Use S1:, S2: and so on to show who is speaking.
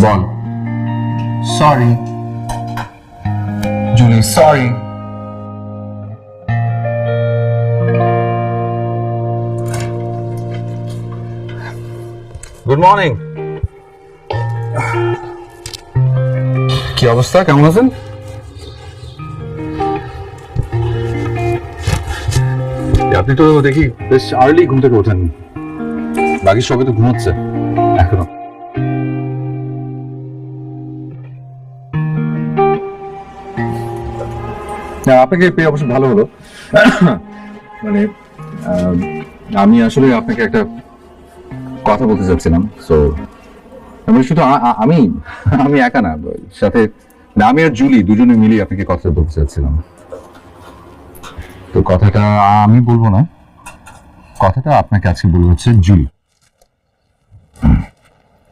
S1: বল sorry Julie, sorry. Good morning. কি অবস্থা, কেমন আছেন? আপনি তো দেখি বেশ আর্লি ঘুম থেকে ওঠেন, বাকি সবাই তো ঘুমোচ্ছে এখনো। আপনাকে পেয়ে অবশ্য ভালো হলো। মানে আমি আসলে আপনাকে একটা কথা বলতে চাচ্ছিলাম। তো আমি শুধু আমি আমি একা না, সাথে আমি আর জুলি দুজনে মিলে আপনাকে কথা বলতে চাচ্ছিলাম। তো কথাটা আমি বলবো না, কথাটা আপনাকে আজকে বলবো হচ্ছে জুলি।